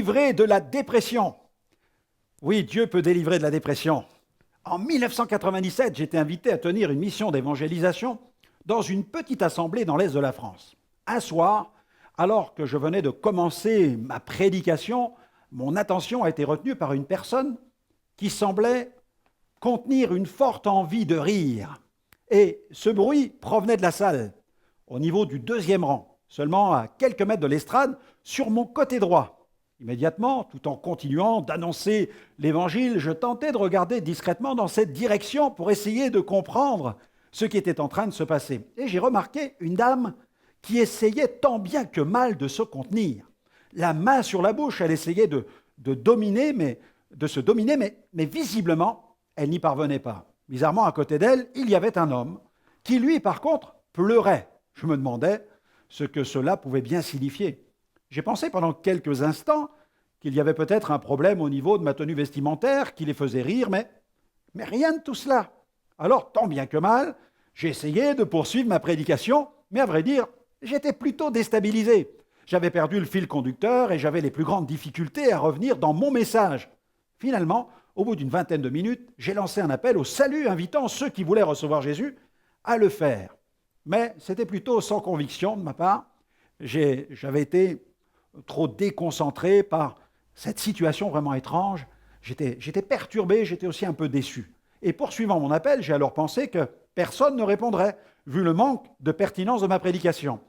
délivrer de la dépression. Oui, Dieu peut délivrer de la dépression. En 1997, j'étais invité à tenir une mission d'évangélisation dans une petite assemblée dans l'est de la France. Un soir, alors que je venais de commencer ma prédication, mon attention a été retenue par une personne qui semblait contenir une forte envie de rire. Et ce bruit provenait de la salle, au niveau du deuxième rang, seulement à quelques mètres de l'estrade, sur mon côté droit. Immédiatement, tout en continuant d'annoncer l'évangile, je tentais de regarder discrètement dans cette direction pour essayer de comprendre ce qui était en train de se passer. Et j'ai remarqué une dame qui essayait tant bien que mal de se contenir. La main sur la bouche, elle essayait de se dominer, mais visiblement, elle n'y parvenait pas. Bizarrement, à côté d'elle, il y avait un homme qui, lui, par contre, pleurait. Je me demandais ce que cela pouvait bien signifier. J'ai pensé pendant quelques instants qu'il y avait peut-être un problème au niveau de ma tenue vestimentaire qui les faisait rire, mais rien de tout cela. Alors, tant bien que mal, j'ai essayé de poursuivre ma prédication, mais à vrai dire, j'étais plutôt déstabilisé. J'avais perdu le fil conducteur et j'avais les plus grandes difficultés à revenir dans mon message. Finalement, au bout d'une vingtaine de minutes, j'ai lancé un appel au salut invitant ceux qui voulaient recevoir Jésus à le faire. Mais c'était plutôt sans conviction de ma part. J'avais été trop déconcentré par cette situation vraiment étrange. J'étais perturbé, j'étais aussi un peu déçu. Et poursuivant mon appel, j'ai alors pensé que personne ne répondrait, vu le manque de pertinence de ma prédication.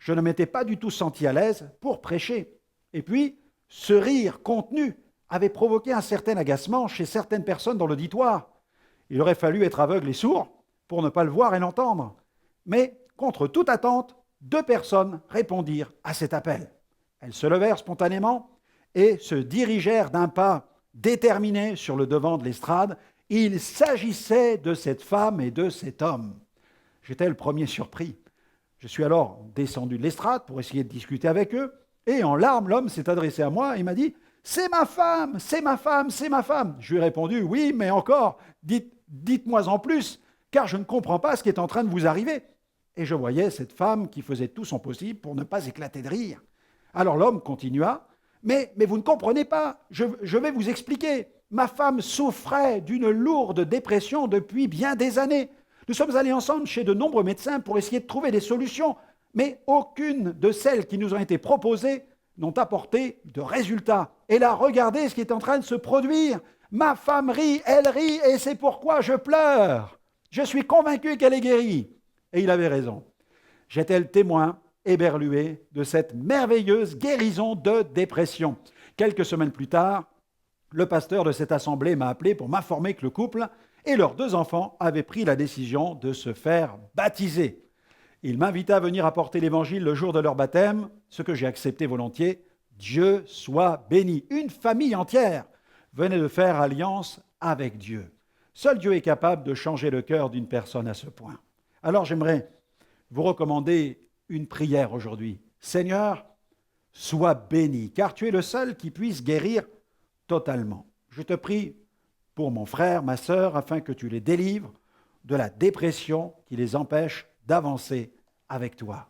Je ne m'étais pas du tout senti à l'aise pour prêcher. Et puis, ce rire contenu avait provoqué un certain agacement chez certaines personnes dans l'auditoire. Il aurait fallu être aveugle et sourd pour ne pas le voir et l'entendre. Mais, contre toute attente, 2 personnes répondirent à cet appel. Elles se levèrent spontanément et se dirigèrent d'un pas déterminé sur le devant de l'estrade. Il s'agissait de cette femme et de cet homme. J'étais le premier surpris. Je suis alors descendu de l'estrade pour essayer de discuter avec eux. Et en larmes, l'homme s'est adressé à moi et m'a dit « C'est ma femme, c'est ma femme, c'est ma femme !» Je lui ai répondu « Oui, mais encore, dites-moi en plus, car je ne comprends pas ce qui est en train de vous arriver. » Et je voyais cette femme qui faisait tout son possible pour ne pas éclater de rire. Alors l'homme continua, mais vous ne comprenez pas, je vais vous expliquer. Ma femme souffrait d'une lourde dépression depuis bien des années. Nous sommes allés ensemble chez de nombreux médecins pour essayer de trouver des solutions, mais aucune de celles qui nous ont été proposées n'ont apporté de résultats. Et là, regardez ce qui est en train de se produire. Ma femme rit, elle rit, et c'est pourquoi je pleure. Je suis convaincu qu'elle est guérie. Et il avait raison. J'étais le témoin éberlué de cette merveilleuse guérison de dépression. Quelques semaines plus tard, le pasteur de cette assemblée m'a appelé pour m'informer que le couple et leurs 2 enfants avaient pris la décision de se faire baptiser. Il m'invita à venir apporter l'évangile le jour de leur baptême, ce que j'ai accepté volontiers. Dieu soit béni. Une famille entière venait de faire alliance avec Dieu. Seul Dieu est capable de changer le cœur d'une personne à ce point. Alors j'aimerais vous recommander une prière aujourd'hui. Seigneur, sois béni, car tu es le seul qui puisse guérir totalement. Je te prie pour mon frère, ma sœur, afin que tu les délivres de la dépression qui les empêche d'avancer avec toi.